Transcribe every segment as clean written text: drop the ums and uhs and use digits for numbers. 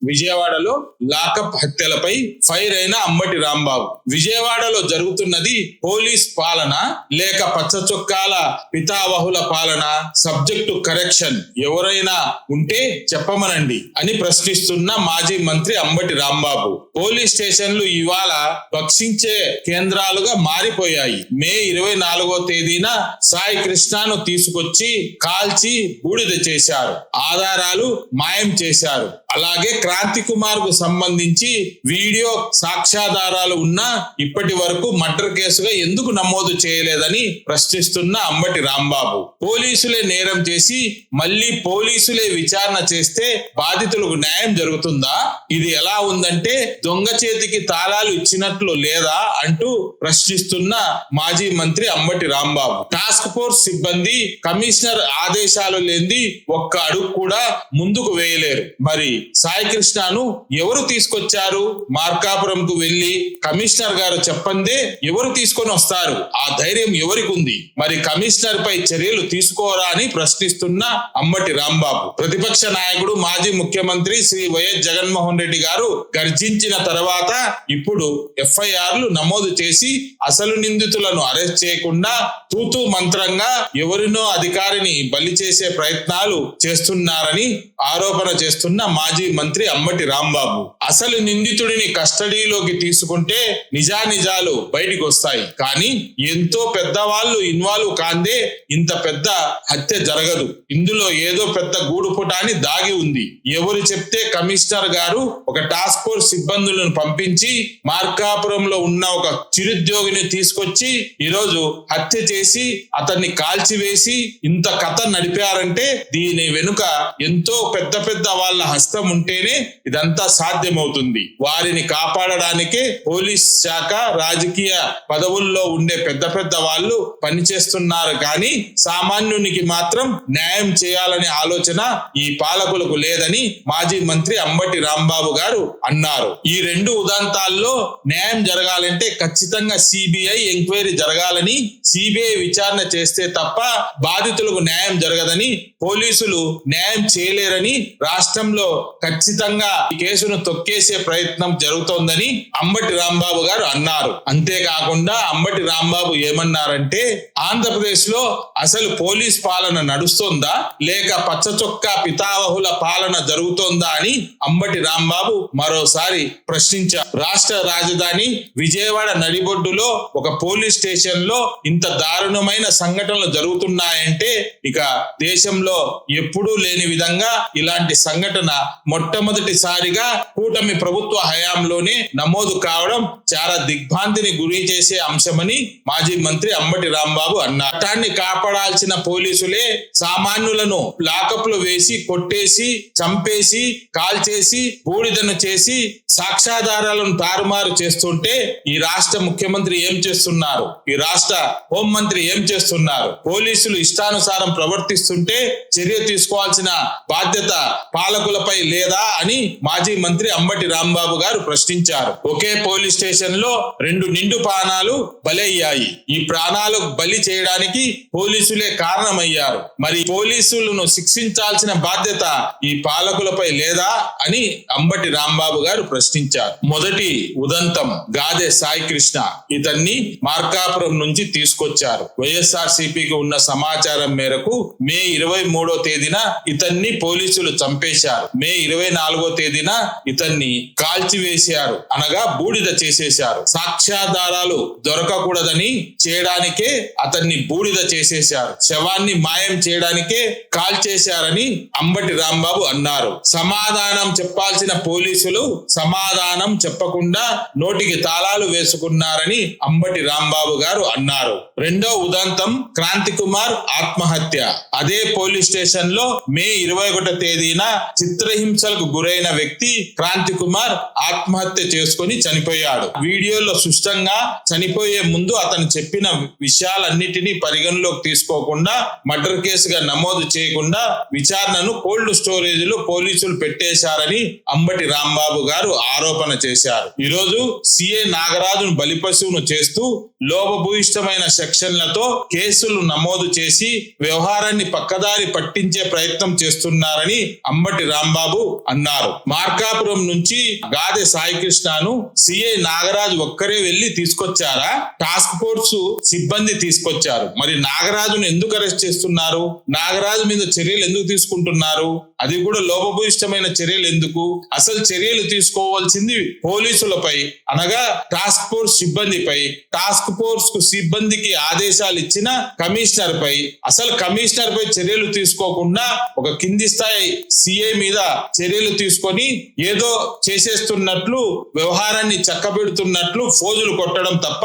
విజయవాడలో lockup హత్యలపై fire అయిన అంబటి రాంబాబు. విజయవాడలో జరుగుతున్నది పోలీస్ పాలన లేక పచ్చ చొక్కాల పితావహుల పాలన? సబ్జెక్టు కరెక్షన్ ఎవరైనా ఉంటే చెప్పమనండి అని ప్రశ్నిస్తున్న మాజీ మంత్రి అంబటి రాంబాబు. పోలీస్ స్టేషన్లు ఇవాళ భక్షించే కేంద్రాలుగా మారిపోయాయి. మే 24వ తేదీన సాయి కృష్ణను తీసుకొచ్చి కాల్చి బూడిద చేశారు, ఆధారాలు మాయం చేశారు. అలాగే క్రాంతి కుమార్ కు సంబంధించి వీడియో సాక్ష్యాధారాలు ఉన్నా ఇప్పటి వరకు మర్డర్ కేసుగా ఎందుకు నమోదు చేయలేదని ప్రశ్నిస్తున్న అంబటి రాంబాబు. పోలీసులే నేరం చేసి మళ్ళీ పోలీసులే విచారణ చేస్తే బాధితులకు న్యాయం జరుగుతుందా? ఇది ఎలా ఉందంటే దొంగ చేతికి తాళాలు ఇచ్చినట్లు లేదా అంటూ ప్రశ్నిస్తున్న మాజీ మంత్రి అంబటి రాంబాబు. టాస్క్ ఫోర్స్ సిబ్బంది కమిషనర్ ఆదేశాలు లేని ఒక్క అడుగు కూడా ముందుకు వేయలేరు. మరి సాయి కృష్ణను ఎవరు తీసుకొచ్చారు? మార్కాపురంకు వెళ్లి కమిషనర్ గారు చెప్పందే ఎవరు తీసుకొని వస్తారు? ఆ ధైర్యం ఎవరికి ఉంది? మరి కమిషనర్ పై చర్యలు తీసుకోరా అని ప్రశ్నిస్తున్న అంబటి రాంబాబు. ప్రతిపక్ష నాయకుడు మాజీ ముఖ్యమంత్రి శ్రీ వైఎస్ జగన్మోహన్ రెడ్డి గారు గర్జించిన తర్వాత ఇప్పుడు ఎఫ్ఐఆర్లు నమోదు చేసి అసలు నిందితులను అరెస్ట్ చేయకుండా తూతూ మంత్రంగా ఎవరినో అధికారిని బలి చేసే ప్రయత్నాలు చేస్తున్నారని ఆరోపణ చేస్తున్న మాజీ మంత్రి అంబటి రాంబాబు. అసలు నిందితుడిని కస్టడీలోకి తీసుకుంటే నిజానిజాలు బయటికి వస్తాయి. కానీ ఎంతో పెద్దవాళ్ళు ఇన్వాల్వ్ కాందే ఇంత పెద్ద హత్య జరగదు. ఇందులో ఏదో పెద్ద గూడుపుటాని దాగి ఉంది. ఎవరు చెప్తే కమిషనర్ గారు ఒక టాస్క్ ఫోర్స్ సిబ్బందులను పంపించి మార్కాపురంలో ఉన్న ఒక చిరుద్యోగిని తీసుకొచ్చి ఈరోజు హత్య చేసి అతన్ని కాల్చివేసి ఇంత కథ నడిపారంటే దీని వెనుక ఎంతో పెద్ద పెద్ద వాళ్ళ హస్తం ఉంటేనే ఇదంతా సాధ్యమవుతుంది. వారిని కాపాడడానికే పోలీస్ శాఖ రాజకీయ పదవుల్లో ఉండే పెద్ద పెద్ద వాళ్ళు పనిచేస్తున్నారు. కానీ సామాన్యునికి మాత్రం న్యాయం చేయాలనే ఆలోచన ఈ పాలకులకు లేదని మాజీ మంత్రి అంబటి రాంబాబు గారు అన్నారు. ఈ రెండు ఉదంతాల్లో న్యాయం జరగాలంటే ఖచ్చితంగా సిబిఐ ఎంక్వైరీ జరగాలని, సిబిఐ విచారణ చేస్తే తప్ప బాధితులకు న్యాయం జరగదని, పోలీసులు న్యాయం చేయలేరని, రాష్ట్రంలో ఖచ్చితంగా ఈ కేసును తొక్కేసే ప్రయత్నం జరుగుతోందని అంబటి రాంబాబు గారు అన్నారు. అంతేకాకుండా అంబటి రాంబాబు ఏమన్నారంటే ఆంధ్రప్రదేశ్ లో అసలు పోలీస్ పాలన నడుస్తోందా లేక పచ్చ చొక్కా పితావహుల పాలన జరుగుతోందా అని అంబటి రాంబాబు మరోసారి ప్రశ్నించారు. రాష్ట్ర రాజధాని విజయవాడ నడిబొడ్డులో ఒక పోలీస్ స్టేషన్ లో ఇంత దారుణమైన సంఘటనలు జరుగుతున్నాయంటే ఇక దేశంలో ఎప్పుడూ లేని విధంగా ఇలాంటి సంఘటన మొట్టమొదటిసారిగా కూటమి ప్రభుత్వ హయాంలోనే నమోదు కావడం చాలా దిగ్భ్రాంతిని గురి చేసే అంశమని మాజీ మంత్రి అంబటి రాంబాబు అన్నారు. చట్టాన్ని కాపాడాల్సిన పోలీసులే సామాన్యులను లాకప్ లో వేసి కొట్టేసి చంపేసి కాల్చేసి బూడిదను చేసి సాక్ష్యాధారాలను తారుమారు చేస్తుంటే ఈ రాష్ట్ర ముఖ్యమంత్రి ఏం చేస్తున్నారు? ఈ రాష్ట్ర హోంమంత్రి ఏం చేస్తున్నారు? పోలీసులు ఇష్టానుసారం ప్రవర్తిస్తుంటే చర్య తీసుకోవాల్సిన బాధ్యత పాలకులపై లేదా అని మాజీ మంత్రి అంబటి రాంబాబు గారు ప్రశ్నించారు. ఒకే పోలీస్ స్టేషన్ లో 2 నిండు ప్రాణాలు బలయ్యాయి. ఈ ప్రాణాలు బలి చేయడానికి పోలీసులే కారణమయ్యారు. మరి పోలీసులను శిక్షించాల్సిన బాధ్యత ఈ పాలకులపై లేదా అని అంబటి రాంబాబు గారు ప్రశ్నించారు. మొదటి ఉదంతం గాదె సాయి కృష్ణ. ఇతన్ని మార్కాపురం నుంచి తీసుకొచ్చారు. వైఎస్ఆర్సీపీకి ఉన్న సమాచారం మేరకు మే 23వ తేదీన ఇతన్ని పోలీసులు చంపేశారు. మే 24వ తేదీన ఇతన్ని కాల్చివేశారు, అనగా బూడిద చేసేశారు. సాక్ష్యాధారాలు దొరకకూడదని చేయడానికే అతన్ని బూడిద చేసేశారు. శవాన్ని మాయం చేయడానికే కాల్చేశారని అంబటి రాంబాబు అన్నారు. సమాధానం చెప్పాల్సిన పోలీసులు సమాధానం చెప్పకుండా నోటికి తాళాలు వేసుకున్నారని అంబటి రాంబాబు గారు అన్నారు. రెండో ఉదంతం క్రాంతి కుమార్ ఆత్మహత్య. అదే పోలీస్ స్టేషన్ లో మే 21వ తేదీన చిత్రహింసలకు గురైన వ్యక్తి క్రాంతి కుమార్ ఆత్మహత్య చేసుకుని చనిపోయాడు. వీడియోలో సుష్టంగా చనిపోయే ముందు అతను చెప్పిన విషయాలన్నిటినీ పరిగణలోకి తీసుకోకుండా మర్డర్ కేసుగా నమోదు చేయకుండా విచారణను కోల్డ్ స్టోరేజ్ లో పోలీసులు పెట్టేశారని అంబటి రాంబాబు గారు ఆరోపణ చేశారు. ఈరోజు సిఏ నాగరాజును బలిపశువును చేస్తూ లోపభూయిష్టమైన సెక్షన్లతో కేసులు నమోదు చేసి వ్యవహారాన్ని పక్కదారి పట్టించే ప్రయత్నం చేస్తున్నారని అంబటి రాంబాబు అన్నారు. మార్కాపురం నుంచి గాదె సాయికృష్ణను సిఐ నాగరాజు ఒక్కరే వెళ్లి తీసుకొచ్చారా? టాస్క్ ఫోర్స్ సిబ్బంది తీసుకొచ్చారు. మరి నాగరాజును ఎందుకు అరెస్ట్ చేస్తున్నారు? నాగరాజు మీద చర్యలు ఎందుకు తీసుకుంటున్నారు? అది కూడా లోపభూయిష్టమైన చర్యలు ఎందుకు? అసలు చర్యలు తీసుకోవాల్సింది పోలీసులపై, అనగా టాస్క్ ఫోర్స్ సిబ్బందిపై. టాస్క్ ఫోర్స్ కు సిబ్బందికి ఆదేశాలు ఇచ్చిన కమిషనర్ పై. అసలు కమిషనర్ పై చర్యలు తీసుకోకుండా ఒక కింది స్థాయి సిఐ మీద చర్యలు తీసుకొని ఏదో చేసేస్తున్నట్లు, వ్యవహారాన్ని చక్కబెడుతున్నట్లు ఫోజులు కొట్టడం తప్ప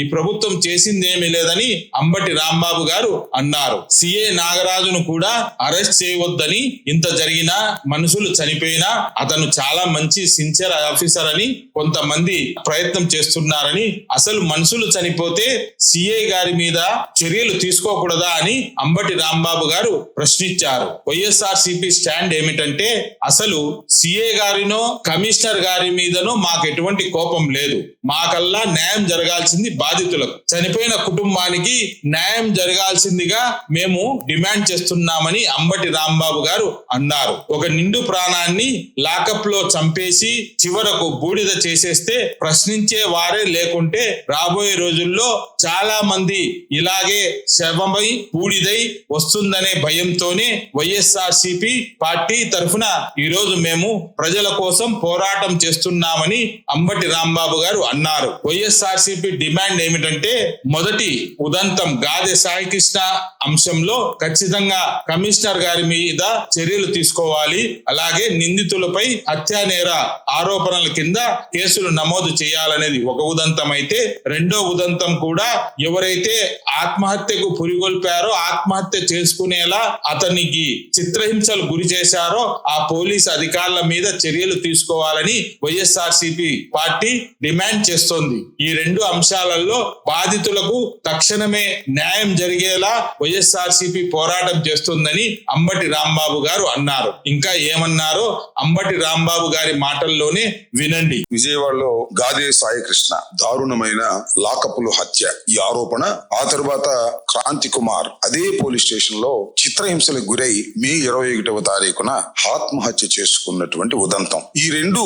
ఈ ప్రభుత్వం చేసిందేమీ లేదని అంబటి రాంబాబు గారు అన్నారు. సిఐ నాగరాజును కూడా అరెస్ట్ చేయవద్దని, ఇంత జరిగినా మనుషులు చనిపోయినా అతను చాలా మంచి సిన్సియర్ ఆఫీసర్ అని కొంతమంది ప్రయత్నం చేస్తున్నారని, అసలు మనుషులు చనిపోతే సిఐ గారి మీద చర్యలు తీసుకోకూడదా అని అంబటి రాంబాబు గారు ప్రశ్నించారు. వైఎస్ఆర్సీపీ స్టాండ్ ఏమిటంటే, అసలు సిఐ గారినో కమిషనర్ గారి మీదనో మాకు ఎటువంటి కోపం లేదు. మాకల్లా న్యాయం జరగాల్సింది బాధితులకు, చనిపోయిన కుటుంబానికి న్యాయం జరగాల్సిందిగా మేము డిమాండ్ చేస్తున్నామని అంబటి రాంబాబు గారు అన్నారు. ఒక నిండు ప్రాణాన్ని లాకప్ లో చంపేసి చివరకు బూడిద చేసేస్తే ప్రశ్నించే వారే లేకుంటే రాబోయే రోజుల్లో చాలా మంది ఇలాగే శవమై బూడిదై వస్తుందనే భయంతోనే వైఎస్ఆర్సీపీ పార్టీ తరఫున ఈరోజు మేము ప్రజల కోసం పోరాటం చేస్తున్నామని అంబటి రాంబాబు గారు అన్నారు. వైఎస్ఆర్సీపీ డిమాండ్ ఏమిటంటే, మొదటి ఉదంతం గాదె సాయికృష్ణ అంశంలో ఖచ్చితంగా కమిషనర్ గారి మీద చర్యలు తీసుకోవాలి. అలాగే నిందితులపై హత్యా నేర ఆరోపణల కింద కేసులు నమోదు చేయాలనేది ఒక ఉదంతం అయితే, రెండో ఉదంతం కూడా ఎవరైతే ఆత్మహత్యకు పురిగొల్పారో, ఆత్మహత్య చేసుకునేలా అతనికి చిత్రహింసలు గురి చేశారో ఆ పోలీస్ అధికారుల మీద చర్యలు తీసుకోవాలని వైఎస్ఆర్సీపీ పార్టీ డిమాండ్ చేస్తోంది. ఈ రెండు అంశాలలో బాధితులకు తక్షణమే న్యాయం జరిగేలా వైఎస్ఆర్సీపీ పోరాటం చేస్తుందని అంబటి రాంబాబు గారు అన్నారు. ఇంకా ఏమన్నారో అంబటి రాంబాబు గారి మాటల్లోనే వినండి. విజయవాడలో గాదె సాయికృష్ణ దారుణమైన లాకపులు హత్య, ఈ ఆరోపణ. ఆ తరువాత క్రాంతి కుమార్ అదే పోలీస్ స్టేషన్ లో చిత్రహింసలకు గురై మే 21వ తారీఖున ఆత్మహత్య చేసుకున్నటువంటి ఉదంతం. ఈ రెండు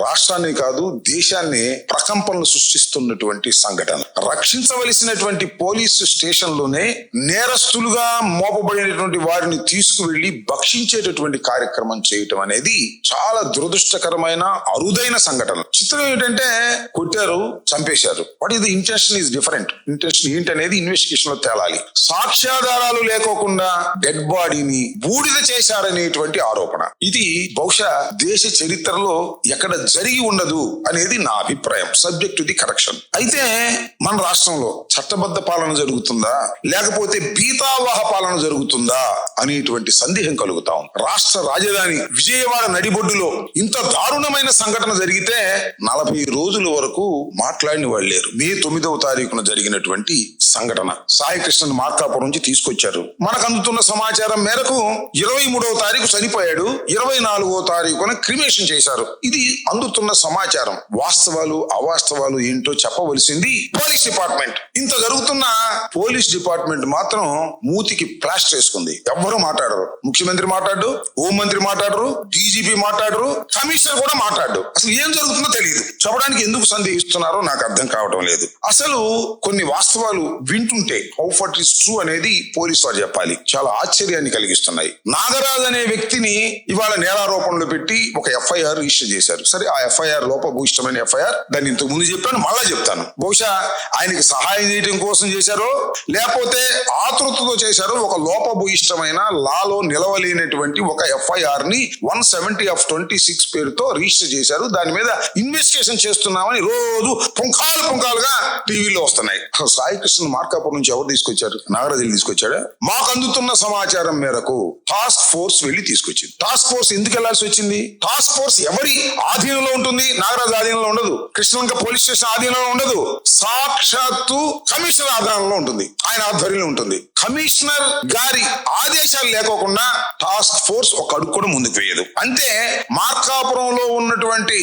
రాష్ట్రాన్ని కాదు దేశాన్ని ప్రకంపనలు సృష్టిస్తున్నటువంటి సంఘటన. రక్షించవలసినటువంటి పోలీసు స్టేషన్ లోనే నేరస్తులుగా మోపబడినటువంటి వారిని తీసుకువెళ్లి భక్షించేటటువంటి కార్యక్రమం చేయటం అనేది చాలా దురదృష్టకరమైన అరుదైన సంఘటన. చిత్రం ఏంటంటే, కొట్టారు, చంపేశారు. What is the intention is different. Intention ఏంటనేది ఇన్వెస్టిగేషన్ లో తేలాలి. సాక్ష్యాధారాలు లేకోకుండా డెడ్ బాడీని బూడిద చేశారనేటువంటి ఆరోపణ, ఇది బహుశా దేశ చరిత్రలో ఎక్కడ జరిగి ఉండదు అనేది నా అభిప్రాయం. Subject to the correction. అయితే మన రాష్ట్రంలో చట్టబద్ధ పాలన జరుగుతుందా లేకపోతే బీతావాహ పాలన జరుగుతుందా అనేటువంటి సందేహం కలుగుతాం. రాష్ట్ర రాజధాని విజయవాడ నడిబొడ్డులో ఇంత దారుణమైన సంఘటన జరిగితే 40 రోజుల వరకు మాట్లాడిన వాళ్ళు లేరు. మే 9వ తారీఖున జరిగినటువంటి సంఘటన. సాయికృష్ణ మార్కాపురం నుంచి తీసుకొచ్చారు. మనకు అందుతున్న సమాచారం మేరకు 23వ తారీఖు చనిపోయాడు, 24వ తారీఖున క్రిమేషన్ చేశారు. ఇది అందుతున్న సమాచారం. వాస్తవాలు అవాస్తవాలు ఏంటో చెప్పవలసింది పోలీస్ డిపార్ట్మెంట్. ఇంత జరుగుతున్న పోలీస్ డిపార్ట్మెంట్ మాత్రం మూతికి ప్లాస్టర్ వేసుకుంది. ఎవ్వరూ మాట్లాడరు. ముఖ్యమంత్రి మాట్లాడు, హోంమంత్రి మాట్లాడరు, డీజీపీ మాట్లాడరు, కమిషనర్ కూడా మాట్లాడు. అసలు ఏం జరుగుతుందో తెలియదు. చెప్పడానికి ఎందుకు సందేహిస్తున్నారో నాకు అర్థం కావటం లేదు. అసలు కొన్ని వాస్తవాలు వింటుంటే హౌ ఫార్ ఇస్ ట్రూ అనేది పోలీసు వారు చెప్పాలి. చాలా ఆశ్చర్యాన్ని కలిగిస్తున్నాయి. నాగరాజ్ అనే వ్యక్తిని ఇవాళ నేరారోపణలు పెట్టి ఒక ఎఫ్ఐఆర్ రిజిస్టర్ చేశారు. సరే, ఆ ఎఫ్ఐఆర్ లోపభూయిష్టమైన ఎఫ్ఐఆర్. దాన్ని ఇంతకు ముందు చెప్పాను, మళ్ళా చెప్తాను. బహుశా ఆయనకి సహాయం చేయడం కోసం చేశారో లేకపోతే ఆతృతతో చేశారో, ఒక లోపభూయిష్టమైన లాలో నిలవలేనటువంటి ఒక ఎఫ్ఐఆర్ ని 170/26 పేరుతో రిజిస్టర్ చేశారు. దాని మీద ఇన్వెస్టిగేషన్ చేస్తున్నామని రోజు పుంఖాలుగా టీవీలో వస్తున్నాయి. సాయికృష్ణ మార్కాపురం నుంచి ఎవరు తీసుకొచ్చారు? నాగరాజు తీసుకొచ్చాడా? మాకు అందుతున్న సమాచారం మేరకు టాస్క్ ఫోర్స్ వెళ్లి తీసుకొచ్చింది. టాస్క్ ఫోర్స్ ఎందుకు వెళ్లాల్సి వచ్చింది? టాస్క్ ఫోర్స్ ఎవరి ఆధీనంలో ఉంటుంది? నాగరాజు ఆధీనంలో ఉండదు, కృష్ణలంక పోలీస్ స్టేషన్ ఆధీనంలో ఉండదు, సాక్షాత్తు కమిషనర్ ఆధీనంలో ఉంటుంది, ఆయన ఆధ్వర్యంలో ఉంటుంది. కమిషనర్ గారి ఆదేశాలు లేకోకుండా టాస్క్ ఫోర్స్ ఒక అడుగు కూడా ముందుకు వేయదు. అంటే మార్కాపురంలో ఉన్నటువంటి ఉన్నటువంటి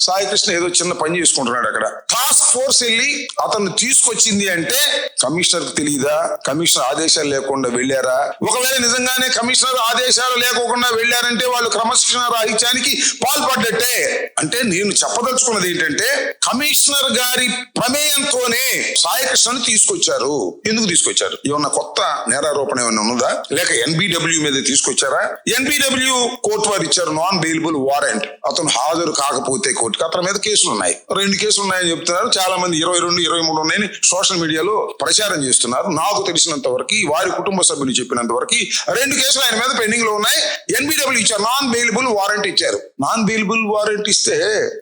సాయి కృష్ణ ఏదో చిన్న పని చేసుకుంటున్నాడు అక్కడ. టాస్క్ ఫోర్స్ వెళ్ళి అతను తీసుకొచ్చింది అంటే కమిషనర్ కు తెలియదా? కమిషనర్ ఆదేశాలు లేకుండా వెళ్ళారా? ఒకవేళ నిజంగానే కమిషనర్ ఆదేశాలు లేకుండా వెళ్ళారంటే వాళ్ళు క్రమశిక్షణ రాహిత్యానికి పాల్పడ్డట్టే. అంటే నేను చెప్పదలుచుకున్నది ఏంటంటే కమిషనర్ గారి ప్రమేయంతోనే సాయి కృష్ణను తీసుకొచ్చారు. ఎందుకు తీసుకొచ్చారు? ఏమన్నా కొత్త నేరారోపణ ఏమైనా ఉన్నదా? లేక NBW మీద తీసుకొచ్చారా? NBW కోర్టు వారు ఇచ్చారు నాన్ బెయిలబుల్ వారెంట్. అతను హాజరు కాకపోతే కోర్టుకి అతని మీద కేసులు ఉన్నాయి. 2 కేసులు ఉన్నాయని చెప్తున్నారు. చాలా మంది 22, 23 ఉన్నాయని సోషల్ మీడియాలో ప్రచారం చేస్తున్నారు. నాకు తెలిసినంత వరకు వారి కుటుంబ సభ్యులు చెప్పినంత వరకు 2 కేసులు ఆయన మీద పెండింగ్ లో ఉన్నాయి. NBW ఇచ్చారు, నాన్ బెయిలబుల్ వారెంట్ ఇచ్చారు. నాన్ బెయిలబుల్ వారెంట్ ఇస్తే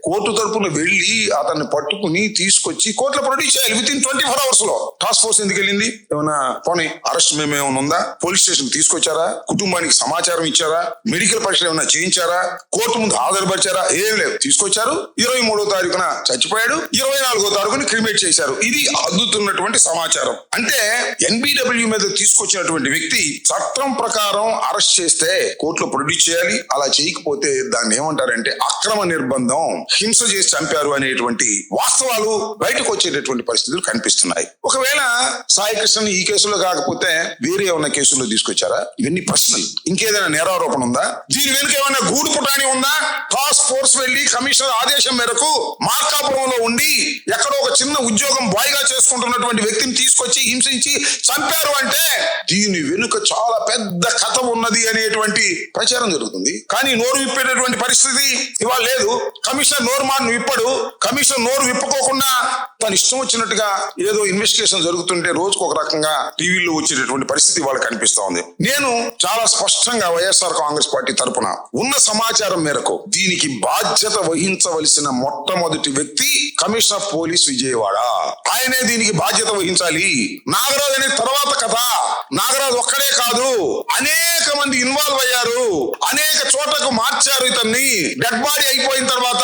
కోర్టు తరపున వెళ్లి అతన్ని పట్టుకుని తీసుకొచ్చి కోర్టులో ప్రొడ్యూస్ చేయాలి వితిన్ 24 hours లో. టాస్క్ ఫోర్స్ ఎందుకు వెళ్ళింది? ఏమన్నా పోనీ అరెస్ట్ మేమేమైనా ఉందా? పోలీస్ స్టేషన్ తీసుకొచ్చారా? కుటుంబానికి సమాచారం ఇచ్చారా? మెడికల్ పరీక్షలు ఏమన్నా చేయించారా? కోర్టు ముందు హాజరుపరిచారా? ఏం లేదు. తీసుకొచ్చారు, 23వ తారీఖున చచ్చిపోయాడు, 24వ తారీఖున క్రిమినేట్ చేశారు. ఇది అందుతున్నటువంటి సమాచారం. అంటే NBW మీద తీసుకొచ్చినటువంటి వ్యక్తి చట్టం ప్రకారం అరెస్ట్ చేస్తే కోర్టులో ప్రొడ్యూస్ చేయాలి. అలా చేయకపోతే దాన్ని ఏమంటారంటే అక్రమ నిర్బంధం, హింస చేసి చంపారు అనేటువంటి వాస్తవాలు బయటకు వచ్చేటటువంటి పరిస్థితులు కనిపిస్తున్నాయి. ఒకవేళ సాయి కృష్ణ ఈ కేసులో కాకపోతే వేరే ఏమైనా కేసుల్లో తీసుకొచ్చారా? ఇవన్నీ ప్రశ్నలు. ఇంకేదైనా నేరారోపణ ఉందా? దీని వెనుక ఏమైనా గూడు పుటాని ఉందా? టాస్క్ ఫోర్స్ వెళ్లి కమిషనర్ ఆదేశం మేరకు మార్కాపురంలో ఉండి ఎక్కడో ఒక చిన్న ఉద్యోగం బాయ్ గా చేసుకుంటున్నటువంటి వ్యక్తిని తీసుకొచ్చి హింసించి చంపారు అంటే దీని వెనుక చాలా పెద్ద కథ ఉన్నది అనేటువంటి ప్రచారం జరుగుతుంది. కానీ నోరు విప్పేటటువంటి పరిస్థితి ఇవాళ లేదు. కమిషనర్ కమిషనర్ నోరు విప్పుకోకుండా తను ఇష్టం వచ్చినట్టుగా ఏదో ఇన్వెస్టిగేషన్ జరుగుతుంటే రోజుకు ఒక రకంగా టీవీలో వచ్చేటటువంటి పరిస్థితి వాళ్ళకి కనిపిస్తా ఉంది. నేను చాలా స్పష్టంగా వైఎస్ఆర్ కాంగ్రెస్ పార్టీ తరపున ఉన్న సమాచారం మేరకు దీనికి బాధ్యత వహించవలసిన మొట్టమొదటి వ్యక్తి కమిషనర్ ఆఫ్ పోలీస్ విజయవాడ. ఆయనే దీనికి బాధ్యత వహించాలి. నాగరాజు అనే తర్వాత కథ. నాగరాజు ఒక్కడే కాదు, అనేక మంది ఇన్వాల్వ్ అయ్యారు. అనేక చోట్లకు మార్చారు ఇతన్ని. డెడ్ బాడీ అయిపోయిన తర్వాత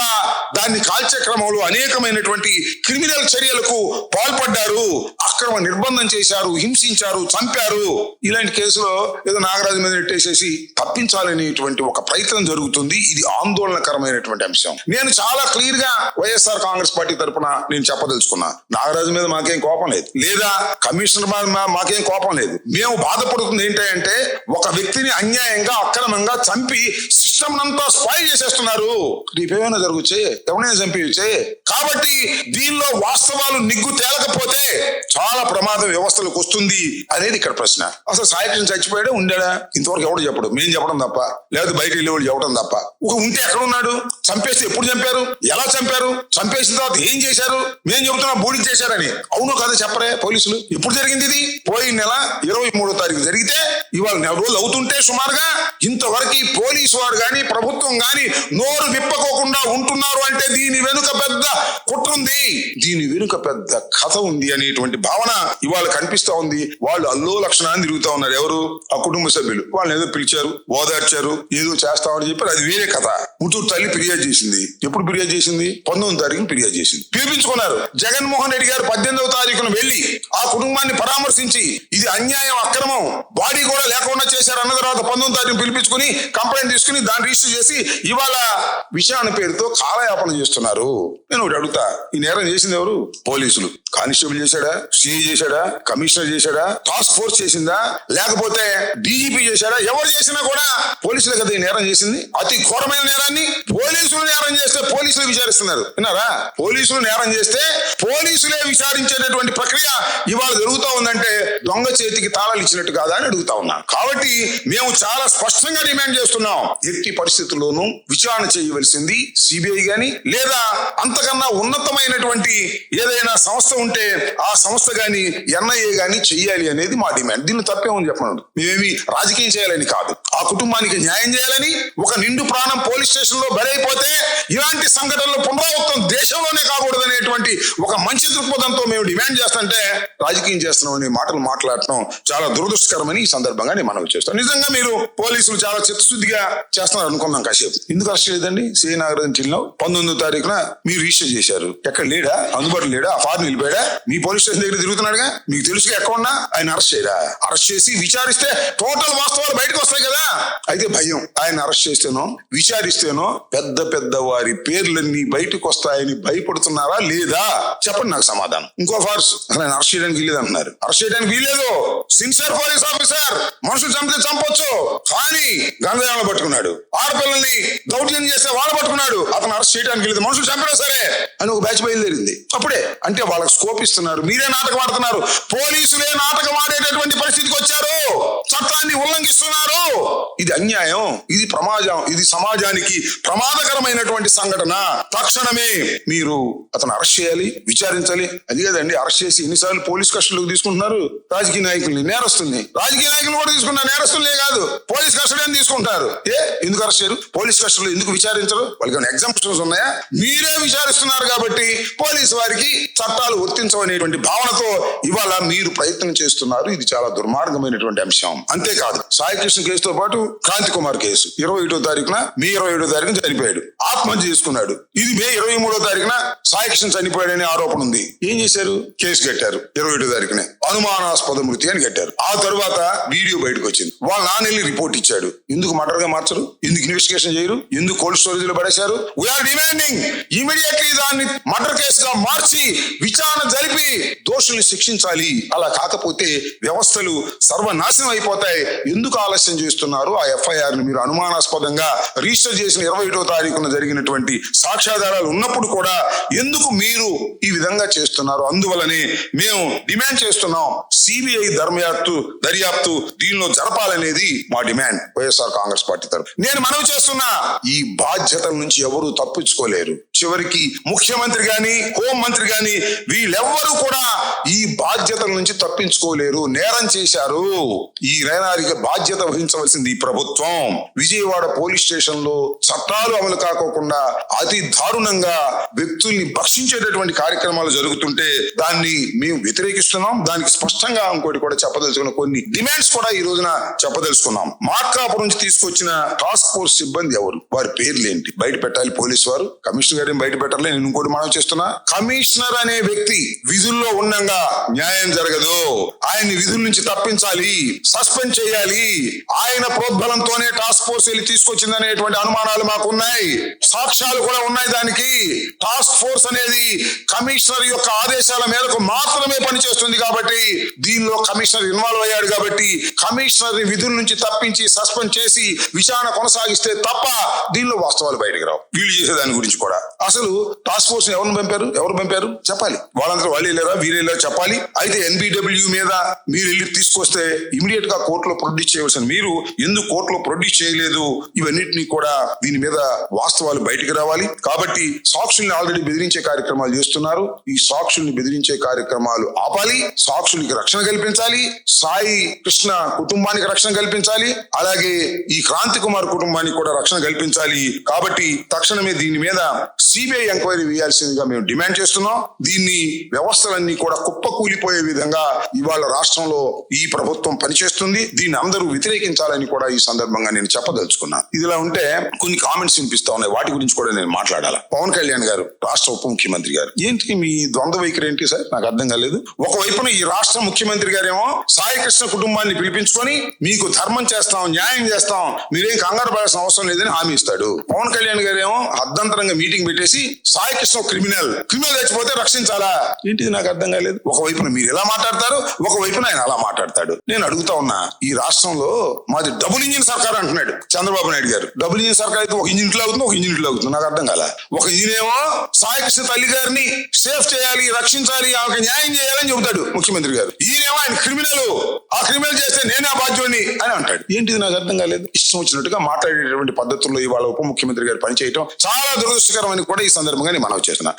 దాన్ని కాల్చే క్రమంలో అనేకమైనటువంటి క్రిమినల్ చర్యలకు పాల్పడ్డారు. అక్రమ నిర్బంధం చేశారు, హింసించారు, చంపారు. ఇలాంటి కేసులో ఏదో నాగరాజు మీద నెట్టేసేసి తప్పించాలనేటువంటి ఒక ప్రయత్నం జరుగుతుంది. ఇది ఆందోళనకరమైనటువంటి అంశం. నేను చాలా క్లియర్ గా వైఎస్ఆర్ కాంగ్రెస్ పార్టీ తరఫున నేను చెప్పదలుచుకున్నా, నాగరాజు మీద మాకేం కోపం లేదు, లేదా కమిషనర్ మాకేం కోపం లేదు. మేము బాధపడుతుంది ఏంటంటే ఒక వ్యక్తిని అన్యాయంగా అక్రమంగా చంపి సిస్టమ్ అంతా స్పాయిల్ చేసేస్తున్నారు. రేపేమైనా జరుగుచ్చే, ఎవరైనా చంపించే. కాబట్టి దీనిలో వాస్తవాలు నిగ్గు తేలకపోతే చాలా ప్రమాదం వ్యవస్థలకు వస్తుంది అనేది ఇక్కడ ప్రశ్న. అసలు సాయి కృష్ణ చచ్చిపోయాడా, ఉండాడా? ఇంతవరకు ఎవడు చెప్పడు. మేము చెప్పడం తప్ప, లేదా బయట వెళ్ళే వాళ్ళు చెప్పడం తప్ప. ఉంటే ఎక్కడ ఉన్నాడు? చంపేస్తే ఎప్పుడు చంపారు, ఎలా చంపారు, చంపేసిన తర్వాత ఏం చేశారు? మేము చెబుతున్నాం బూడికి చేశారని. అవును కదా చెప్పరే పోలీసులు. ఎప్పుడు జరిగింది ఇది? పోయిన నెల 23వ తారీఖు జరిగితే ఇవాళ 4 రోజులు అవుతుంటే సుమారుగా ఇంతవరకు పోలీసు వారు గాని ప్రభుత్వం గాని నోరు విప్పకోకుండా ఉంటున్నారు అంటే దీని వెనుక పెద్ద కుట్రుంది, దీని వెనుక పెద్ద కథ ఉంది అనేటువంటి భావన ఇవాళ కనిపిస్తా ఉంది. వాళ్ళు అల్లో లక్షణాన్ని తిరుగుతా ఉన్నారు. ఎవరు? ఆ కుటుంబ సభ్యులు. వాళ్ళని ఏదో పిలిచారు, ఓదార్చారు, ఏదో చేస్తామని చెప్పారు. అది వేరే కథ. ముత్తూరు తల్లి ఫిర్యాదు చేసింది. ఎప్పుడు ఫిర్యాదు చేసింది? 19వ తారీఖున ఫిర్యాదు చేసింది. పిలిపించుకున్నారు. జగన్మోహన్ రెడ్డి గారు 18వ తారీఖున వెళ్లి ఆ కుటుంబాన్ని పరామర్శించి ఇది అన్యాయం, అక్రమం, బాడీ కూడా లేకుండా చేశారు అన్న తర్వాత 19వ తారీఖున పిలిపించుకుని కంప్లైంట్ తీసుకుని దాన్ని రిజిస్టర్ చేసి ఇవాళ విషయాన్ని పేరుతో కాలయాపన చేస్తున్నారు. నేను ఒకటి అడుగుతా, ఈ నేరం చేసింది ఎవరు? పోలీసులు. కానిస్టేబుల్ చేశాడా, సిఐ చేశాడా, కమిషనర్ చేశాడా, టాస్క్ ఫోర్స్ చేసిందా, లేకపోతే డీజీపీ చేశాడా? ఎవరు చేసినా కూడా పోలీసులే కదా ఈ నేరం చేసింది. అతి ఘోరమైన నేరాన్ని పోలీసులు నేరం చేస్తే పోలీసులు విచారిస్తున్నారు. విన్నారా? పోలీసులు నేరం చేస్తే పోలీసులే విచారించేటటువంటి ప్రక్రియ ఇవాళ జరుగుతూ ఉందంటే దొంగ చేతికి తాళాలు ఇచ్చినట్టు కాదా అని అడుగుతా ఉన్నా. కాబట్టి మేము చాలా స్పష్టంగా డిమాండ్ చేస్తున్నాం, ఎట్టి పరిస్థితుల్లోనూ విచారణ చేయవలసింది సిబిఐ గాని లేదా అంతకన్నా ఉన్నతమైనటువంటి ఏదైనా సంస్థ ఉంటే ఆ సంస్థ గాని ఎన్ఐఏ గాని చెయ్యాలి అనేది మా డిమాండ్. దీన్ని తప్పేమని చెప్పండి. మేమేమి రాజకీయం చేయాలని కాదు, ఆ కుటుంబానికి న్యాయం చేయాలని. ఒక నిండు ప్రాణం పోలీస్ స్టేషన్ లో బలైపోతే ఇలాంటి సంఘటనలు పునరావృతం దేశంలోనే కాకూడదు అనేటువంటి ఒక మంచి దృక్పథంతో మేము డిమాండ్ చేస్తుంటే రాజకీయం చేస్తున్నాం అనే మాటలు మాట్లాడటం చాలా దురదృష్టకరమని ఈ సందర్భంగా నేను మనవి చేస్తాను. నిజంగా మీరు పోలీసులు చాలా చిత్తశుద్ధిగా చేస్తున్నారు అనుకున్నాం కాసేపు. ఎందుకు అరెస్ట్ లేదండి? సి నాగరాజన్ జిల్లా 19వ తారీఖున మీరు రిజిస్టర్ చేశారు. ఎక్కడ లేడా? అందుబాటులో లేడా? ఫారెన్ వెళ్ళిపోయాడా? మీ పోలీస్ స్టేషన్ దగ్గర తిరుగుతున్నాడుగా, మీకు తెలుసుగా ఎక్కడ ఉన్నా ఆయన అరెస్ట్ చేయరా? అరెస్ట్ చేసి విచారిస్తే టోటల్ వాస్తవాలు బయటకు వస్తాయి కదా. అయితే భయం, ఆయన అరెస్ట్ చేస్తేనో విచారిస్తేనో పెద్ద పెద్ద వారి పేర్లన్నీ బయటకు వస్తాయని భయపడుతున్నారా లేదా? చెప్పండి నాకు సమాధానం. ఇంకో ఫార్స్ ఆయన అరెస్ట్ చేయడానికి వీల్లేదు అంటున్నారు. అరెస్ట్ చేయడానికి వీల్లేదు. సిన్సియర్ పోలీస్ ఆఫీసర్ మనుషులు చంపితే చంపొచ్చు, కానీ గంగయాలను పట్టుకున్నాడు. ఆడపిల్లల్ని దౌర్జన్యం చేస్తే వాళ్ళు పట్టుకున్నాడు. అతను అరెస్ట్ చేయడానికి లేదు. మనుషులు చంపినా సరే అని ఒక బ్యాచ్ బయలుదేరింది. అప్పుడే అంటే వాళ్ళకి స్కోప్ ఇస్తున్నారు. మీరే నాటకం ఆడుతున్నారు. పోలీసులే నాటకం ఆడేటటువంటి పరిస్థితికి వచ్చారు. చట్టాన్ని ఉల్లంఘిస్తున్నారు. ఇది అన్యాయం, ఇది ప్రమాదం, ఇది సమాజానికి ప్రమాదకరమైనటువంటి సంఘటన. తక్షణమే మీరు అతను అరెస్ట్ చేయాలి, విచారించాలి. అది కదండి, అరెస్ట్ చేసి ఎన్నిసార్లు పోలీస్ కస్టడీలోకి తీసుకుంటున్నారు రాజకీయ నాయకుల్ని, నేరస్తుల్ని. రాజకీయ నాయకులు కూడా తీసుకున్నారు, నేరస్తులే కాదు, పోలీస్ కస్టడీ అని తీసుకుంటారు. ఎందుకు అరెస్ట్ చేయరు? పోలీస్ కస్టడీలో ఎందుకు విచారించరు? వాళ్ళకి ఏమైనా ఎగ్జాంప్షన్స్ ఉన్నాయా? మీరే విచారిస్తున్నారు కాబట్టి పోలీసు వారికి చట్టాలు వర్తించవనేటువంటి భావనతో ఇవాళ మీరు ప్రయత్నం చేస్తున్నారు. ఇది చాలా దుర్మార్గమైనటువంటి అంశం. అంతేకాదు, సాయికృష్ణ కేసుతో పాటు క్రాంతి కుమార్ కేసు 21వ తారీఖున మే 27వ తారీఖున చనిపోయాడు, ఆత్మహత్య చేసుకున్నాడు. ఇది మే 23వ తారీఖున సాయికృష్ణ చనిపోయాడనే ఆరోపణ ఉంది. ఏం చేశారు? కేసు కట్టారు 27వ తారీఖునే, అనుమానాస్పద మృతి అని కట్టారు. ఆ తర్వాత వీడియో బయటకు వచ్చింది. వాళ్ళ నాన్నెళ్ళి రిపోర్ట్ ఇచ్చాడు. ఎందుకు మర్డర్ గా మార్చరు? ఎందుకు ఇన్వెస్టిగేషన్ చేయరు? ఎందుకు కోల్డ్ స్టోరేజ్ లో పడేశారు? వీఆర్ డిమాండింగ్ ఇమీడియట్లీ దాన్ని మర్డర్ కేసుగా మార్చి విచారణ జరిపి దోషుల్ని శిక్షించాలి. అలా కాకపోతే వ్యవస్థలు సర్వనాశనం అయిపోతాయి. ఎందుకు ఆలస్యం చేస్తున్నారు? ఆ ఎఫ్ఐఆర్ ని మీరు అనుమానాస్పదంగా రిజిస్టర్ చేసిన 21వ తారీఖున జరిగినటువంటి సాక్ష్యాధారాలు ఉన్నప్పుడు కూడా ఎందుకు మీరు ఈ విధంగా చేస్తున్నారు? అందువలనే మేము డిమాండ్ చేస్తున్నాం, సిబిఐ దర్యాప్తు దీనిలో జరపాలనేది మా డిమాండ్ వైఎస్ఆర్ కాంగ్రెస్ పార్టీ తరఫు. నేను మనవి చేస్తున్నా, ఈ బాధ్యతల నుంచి ఎవరు తప్పించుకోలేరు. చివరికి ముఖ్యమంత్రి గాని హోం మంత్రి గాని వీళ్ళెవ్వరూ కూడా ఈ బాధ్యతల నుంచి తప్పించుకోలేరు. నేరం చేశారు. ఈ నేరానికి బాధ్యత వహించవలసింది ఈ ప్రభుత్వం. విజయవాడ పోలీస్ స్టేషన్ లో చట్టాలు అమలు కాకోకుండా అతి దారుణంగా వ్యక్తుల్ని భక్షించేటటువంటి కార్యక్రమాలు జరుగుతుంటే దాన్ని మేము వ్యతిరేకిస్తున్నాం. దానికి స్పష్టంగా ఇంకోటి కూడా చెప్పదలుచుకున్న కొన్ని డిమాండ్స్ కూడా ఈ రోజున చెప్పదలుచుకున్నాం. మార్కాపురం నుంచి తీసుకొచ్చిన టాస్క్ ఫోర్స్ సిబ్బంది ఎవరు? వారి పేర్లు ఏంటి? బయట పెట్టాలి పోలీసు వారు. కమిషనర్ గారిని బయట పెట్టాలి. నేను ఇంకోటి మనం చేస్తున్నా, కమిషనర్ అనే వ్యక్తి విధుల్లో ఉండగా న్యాయం జరగదు. ఆయన్ని విధుల నుంచి తప్పించాలి, సస్పెండ్ చేయాలి. ఆయన ప్రోద్బలంతోనే టాస్క్ ఫోర్స్ వెళ్ళి తీసుకొచ్చింది అనేటువంటి అనుమానాలు మాకు ఉన్నాయి. సాక్ష్యాలు కూడా ఉన్నాయి. దానికి టాస్క్ ఫోర్స్ అనేది కమిషనర్ యొక్క ఆదేశాల మేరకు మాత్రమే పనిచేస్తుంది కాబట్టి, దీనిలో కమిషనర్ ఇన్వాల్వ్ అయ్యాడు కాబట్టి కమిషనర్ విధుల నుంచి తప్పించి సస్పెండ్ చేసి విచారణ కొనసాగిస్తే తప్ప దీనిలో వాస్తవాలు బయటకు రావు. వీళ్ళు చేసే దాని గురించి కూడా అసలు టాస్క్ ఫోర్స్ ఎవరు పంపారు చెప్పాలి. వాళ్ళందరూ వాళ్ళు వెళ్ళారా, వీరు వెళ్ళారా చెప్పాలి. అయితే ఎన్బిడబ్ల్యూ మీద మీరు వెళ్ళి తీసుకొస్తే ఇమీడియట్ గా కోర్టులో ప్రొడ్యూస్ చేయవలసిన మీరు ఎందుకు కోర్టులో ప్రొడ్యూస్ చేయలేదు? ఇవన్నిటినీ కూడా దీని మీద వాస్తవాలు బయటకు రావాలి. కాబట్టి సాక్షుల్ని ఆల్రెడీ బెదిరించే కార్యక్రమాలు చేస్తున్నారు. ఈ సాక్షుల్ని బెదిరించే కార్యక్రమాలు ఆపాలి. సాక్షులకి రక్షణ కల్పించాలి. సాయి కృష్ణ కుటుంబానికి రక్షణ కల్పించాలి. అలాగే ఈ క్రాంతి కుమార్ కుటుంబానికి కూడా రక్షణ కల్పించాలి. కాబట్టి తక్షణమే దీని మీద సిబిఐ ఎంక్వైరీ వేయాల్సిందిగా మేము డిమాండ్ చేస్తున్నాం. దీన్ని వ్యవస్థలన్నీ కూడా కుప్పకూలిపోయే విధంగా ఇవాళ రాష్ట్రంలో ఈ ప్రభుత్వం పనిచేస్తుంది. దీన్ని అందరూ వ్యతిరేకించాలని కూడా ఈ సందర్భంగా నేను చెప్పదలుచుకున్నాను. ఇదిలా ఉంటే కొన్ని కామెంట్స్ వినిపిస్తా ఉన్నాయి. వాటి గురించి కూడా నేను మాట్లాడాలి. పవన్ కళ్యాణ్ గారు, రాష్ట్ర ఉప ముఖ్యమంత్రి గారు, ఏంటి మీ ద్వంద్వ వైఖరి ఏంటి సార్? నాకు అర్థం కాలేదు. ఒకవైపున ఈ రాష్ట్ర ముఖ్యమంత్రి గారేమో సాయి కృష్ణ కుటుంబాన్ని పిలిపించుకొని మీకు ధర్మం చేస్తాం, న్యాయం చేస్తాం, మీరేం కంగారు పడాల్సిన అవసరం లేదని హామీ ఇస్తాడు. పవన్ కళ్యాణ్ గారేమో అర్ధంతరంగా మీటింగ్ పెట్టేసి సాయి కృష్ణ క్రిమినల్ చచ్చిపోతే రక్షించాలా? ఏంటిది నాకు అర్థం కాలేదు. ఒకవైపున మీరు ఎలా మాట్లాడతారు, ఒకవైపున ఆయన అలా మాట్లాడతాడు. నేను అడుగుతా ఉన్నా, ఈ రాష్ట్రంలో మాది డబుల్ ఇంజిన్ సర్కార్ అంటున్నాడు చంద్రబాబు నాయుడు గారు. డబుల్ ఇంజిన్ సర్కార్ అయితే ఒక ఇంజిన్ ఇట్లా అవుతుంది, ఒక ఇంజిన్ ఇట్లా అవుతుంది. నాకు అర్థం కాల. ఒక ఇంజిన్ ఏమో సాయి కృష్ణ తల్లి గారిని సేఫ్ చేయాలి, రక్షించాలి, ఆమెకు న్యాయం చేయాలని చెబుతాడు ముఖ్యమంత్రి గారు. ఈయనేమో ఆయన క్రిమినల్, ఆ క్రిమినల్ చేస్తే నేనే ఆ బాధ్యుడిని అని అంటాడు. ఏంటిది నాకు అర్థం కాలేదు. ఇష్టం వచ్చినట్టుగా మాట్లాడేటువంటి పద్ధతుల్లో ఇవాళ ఉప ముఖ్యమంత్రి గారు పనిచేయడం చాలా దురదృష్టకరమని కూడా ఈ సందర్భంగా నేను మనవి చేస్తున్నా.